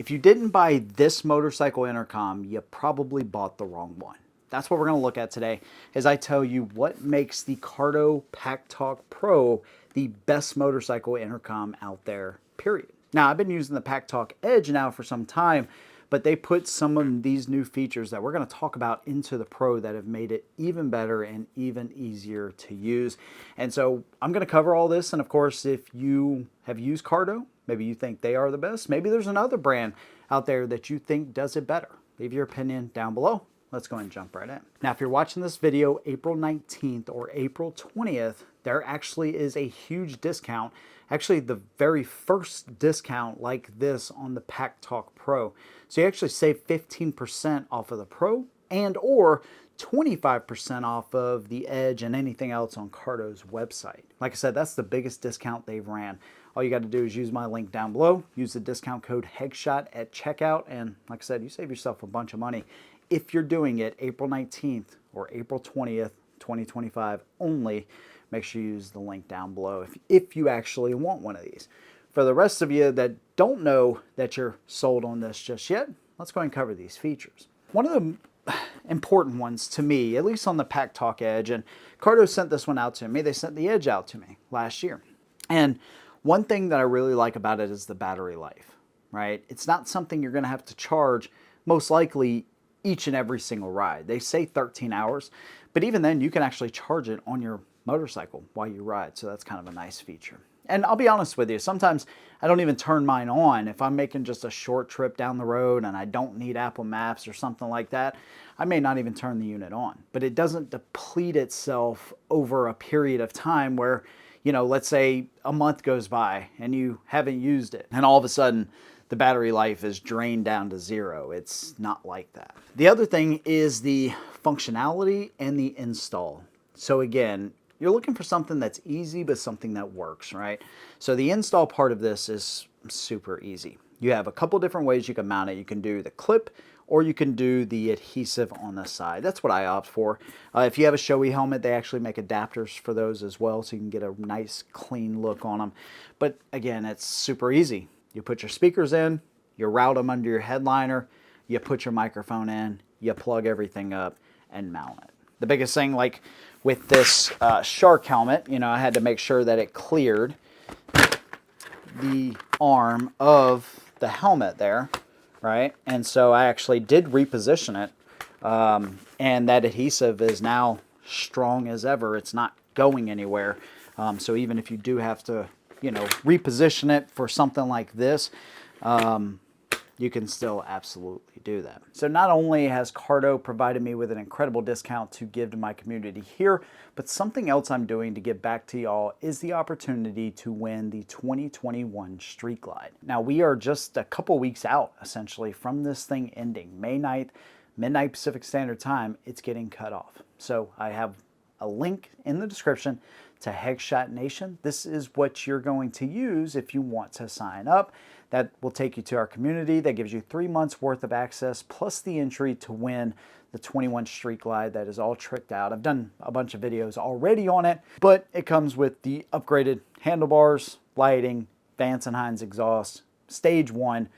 If you didn't buy this motorcycle intercom, you probably bought the wrong one. That's what we're going to look at today as I tell you what makes the Cardo Packtalk Pro the best motorcycle intercom out there, period. Now, I've been using the Packtalk Edge now for some time, but they put some of these new features that we're going to talk about into the Pro that have made it even better and even easier to use. And so I'm going to cover all this. And of course, if you have used Cardo, maybe you think they are the best. Maybe there's another brand out there that you think does it better. Leave your opinion down below. Let's go and jump right in. Now, if you're watching this video April 19th or April 20th, there actually is a huge discount. Actually, the very first discount like this on the Packtalk Pro. So you actually save 15% off of the Pro and or 25% off of the Edge and anything else on Cardo's website. Like I said, that's the biggest discount they've ran. All you got to do is use my link down below, use the discount code HEGSHOT at checkout, and like I said, you save yourself a bunch of money if you're doing it April 19th or April 20th, 2025 only. Make sure you use the link down below if you actually want one of these. For the rest of you that don't know that you're sold on this just yet, let's go ahead and cover these features. One of the important ones to me, at least on the Packtalk Edge, and Cardo sent this one out to me. They sent the Edge out to me last year. And one thing that I really like about it is the battery life, right? It's not something you're going to have to charge most likely each and every single ride. They say 13 hours, but even then you can actually charge it on your motorcycle while you ride. So that's kind of a nice feature. And I'll be honest with you, sometimes I don't even turn mine on. If I'm making just a short trip down the road and I don't need Apple Maps or something like that, I may not even turn the unit on. But it doesn't deplete itself over a period of time where, you know, let's say a month goes by and you haven't used it, and all of a sudden the battery life is drained down to zero. It's not like that. The other thing is the functionality and the install. So again, you're looking for something that's easy, but something that works, right? So the install part of this is super easy. You have a couple different ways you can mount it. You can do the clip, or you can do the adhesive on the side. That's what I opt for. If you have a Shoei helmet, they actually make adapters for those as well, so you can get a nice clean look on them. But again, it's super easy. You put your speakers in, you route them under your headliner, you put your microphone in, you plug everything up and mount it. The biggest thing, like with this shark helmet, you know, I had to make sure that it cleared the arm of the helmet there, right? And so I actually did reposition it, and that adhesive is now strong as ever. It's not going anywhere. So even if you do have to, you know, reposition it for something like this, you can still absolutely do that. So not only has Cardo provided me with an incredible discount to give to my community here, but something else I'm doing to give back to y'all is the opportunity to win the 2021 Street Glide. Now we are just a couple weeks out essentially from this thing ending. May 9th, midnight Pacific Standard Time, it's getting cut off. So I have a link in the description to Headshot Nation. This is what you're going to use if you want to sign up. That will take you to our community. That gives you 3 months worth of access plus the entry to win the 21 Street Glide that is all tricked out. I've done a bunch of videos already on it, but it comes with the upgraded handlebars, lighting, Vance and Hines exhaust, stage 1,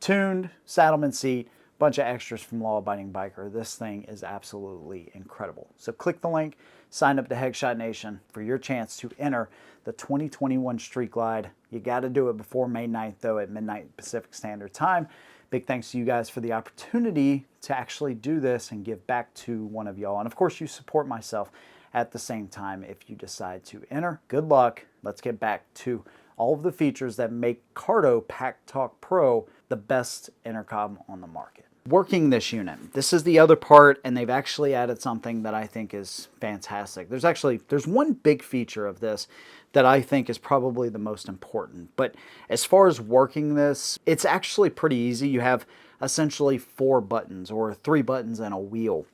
tuned saddleman seat, bunch of extras from Law Abiding Biker. This thing is absolutely incredible. So click the link, sign up to Headshot Nation for your chance to enter the 2021 Street Glide. You got to do it before May 9th though at midnight Pacific Standard Time. Big thanks to you guys for the opportunity to actually do this and give back to one of y'all. And of course you support myself at the same time if you decide to enter. Good luck. Let's get back to all of the features that make Cardo Packtalk Pro the best intercom on the market. Working this unit, this is the other part, and they've actually added something that I think is fantastic. There's one big feature of this that I think is probably the most important. But as far as working this, it's actually pretty easy. You have essentially 4 buttons, or 3 buttons and a wheel.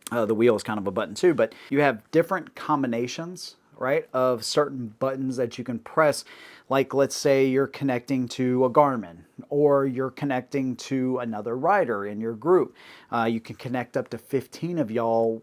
The wheel is kind of a button too, but you have different combinations right, of certain buttons that you can press. Like, let's say you're connecting to a Garmin, or you're connecting to another rider in your group. You can connect up to 15 of y'all,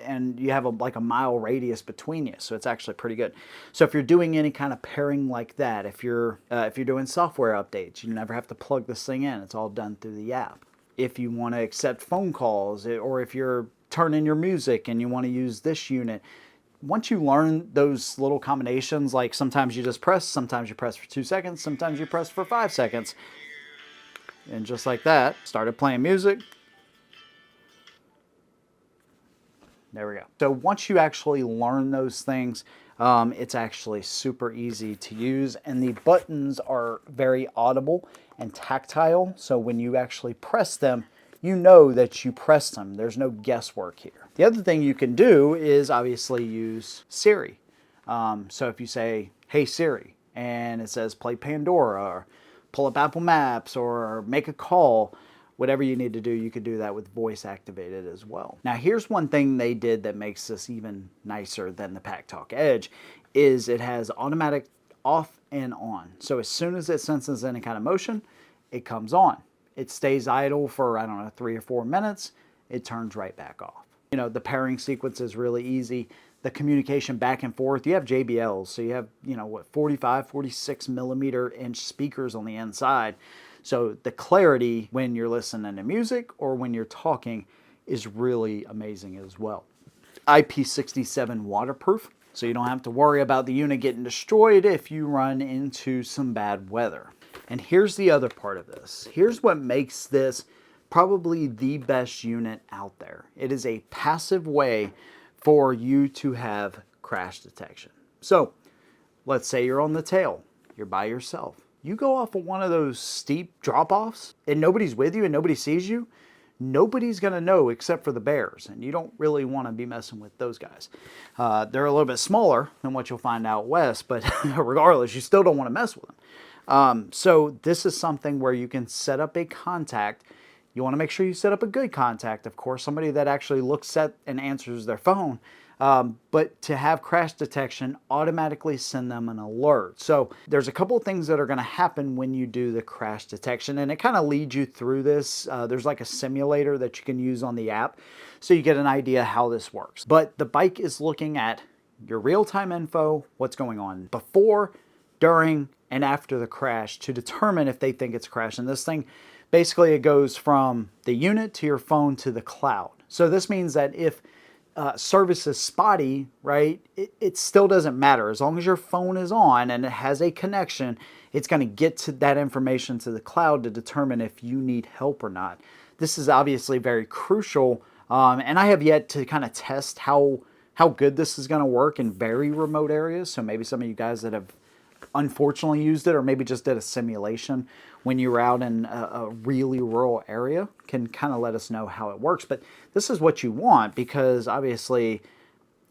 and you have like a mile radius between you, so it's actually pretty good. So if you're doing any kind of pairing like that, if you're doing software updates, you never have to plug this thing in. It's all done through the app. If you want to accept phone calls, or if you're turning your music and you want to use this unit, once you learn those little combinations, like sometimes you just press, sometimes you press for 2 seconds, sometimes you press for 5 seconds, and just like that, started playing music. There we go. So once you actually learn those things, it's actually super easy to use, and the buttons are very audible and tactile. So when you actually press them, you know that you pressed them. There's no guesswork here. The other thing you can do is obviously use Siri. So if you say, "Hey Siri," and it says play Pandora, or pull up Apple Maps, or make a call, whatever you need to do, you could do that with voice activated as well. Now here's one thing they did that makes this even nicer than the Packtalk Edge, is it has automatic off and on. So as soon as it senses any kind of motion, it comes on. It stays idle for, I don't know, 3 or 4 minutes. It turns right back off. You know, the pairing sequence is really easy. The communication back and forth, you have JBLs, so you have, you know, what, 45, 46 millimeter inch speakers on the inside. So the clarity when you're listening to music or when you're talking is really amazing as well. IP67 waterproof, so you don't have to worry about the unit getting destroyed if you run into some bad weather. And here's the other part of this. Here's what makes this probably the best unit out there. It is a passive way for you to have crash detection. So let's say you're on the tail, you're by yourself. You go off of one of those steep drop-offs and nobody's with you and nobody sees you, nobody's gonna know except for the bears, and you don't really wanna be messing with those guys. They're a little bit smaller than what you'll find out west, but regardless, you still don't wanna mess with them. So this is something where you can set up a contact. You want to make sure you set up a good contact, of course, somebody that actually looks at and answers their phone. But to have crash detection, automatically send them an alert. So there's a couple of things that are going to happen when you do the crash detection, and it kind of leads you through this. There's like a simulator that you can use on the app, so you get an idea how this works. But the bike is looking at your real-time info, what's going on before, during, and after the crash to determine if they think it's a crash. And this thing, basically it goes from the unit to your phone to the cloud. So this means that if service is spotty, right, it still doesn't matter. As long as your phone is on and it has a connection, it's going to get to that information to the cloud to determine if you need help or not. This is obviously very crucial, and I have yet to kind of test how good this is going to work in very remote areas. So maybe some of you guys that have unfortunately used it, or maybe just did a simulation when you were out in a really rural area, can kind of let us know how it works. But this is what you want, because obviously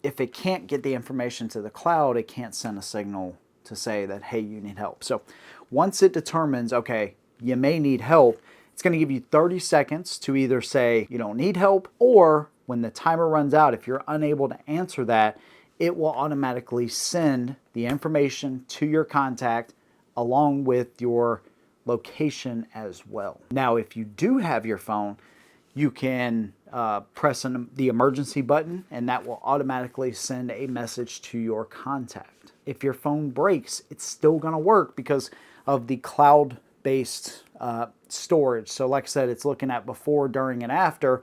if it can't get the information to the cloud, it can't send a signal to say that, hey, you need help. So once it determines, okay, you may need help, it's going to give you 30 seconds to either say you don't need help, or when the timer runs out, if you're unable to answer that, it will automatically send the information to your contact along with your location as well. Now, if you do have your phone, you can press the emergency button, and that will automatically send a message to your contact. If your phone breaks, it's still going to work because of the cloud-based storage. So like I said, it's looking at before, during, and after.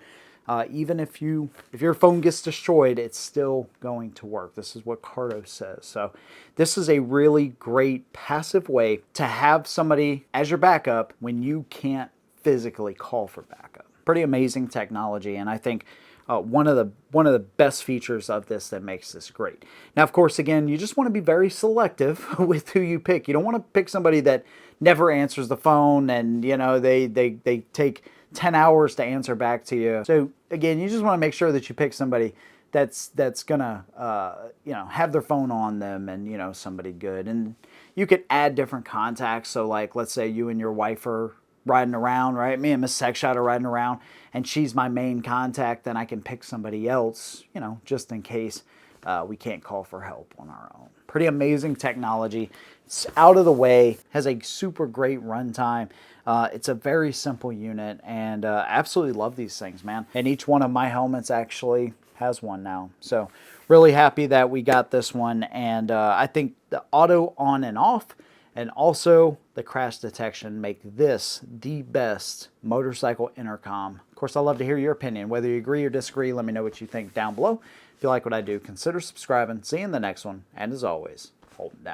Even if your phone gets destroyed, it's still going to work. This is what Cardo says. So this is a really great passive way to have somebody as your backup when you can't physically call for backup. Pretty amazing technology, and I think one of the best features of this that makes this great. Now, of course, again, you just want to be very selective with who you pick. You don't want to pick somebody that never answers the phone, and you know they take 10 hours to answer back to you. So again, you just want to make sure that you pick somebody that's gonna have their phone on them, and somebody good. And you could add different contacts. So like, let's say you and your wife are riding around, right? Me and Miss Sexshot are riding around, and she's my main contact. Then I can pick somebody else, just in case we can't call for help on our own. Pretty amazing technology. It's out of the way, has a super great runtime. It's a very simple unit, and absolutely love these things, man. And each one of my helmets actually has one now. So really happy that we got this one, and I think the auto on and off and also the crash detection make this the best motorcycle intercom. Of course, I'd love to hear your opinion. Whether you agree or disagree, let me know what you think down below. If you like what I do, consider subscribing. See you in the next one, and as always, hold it down.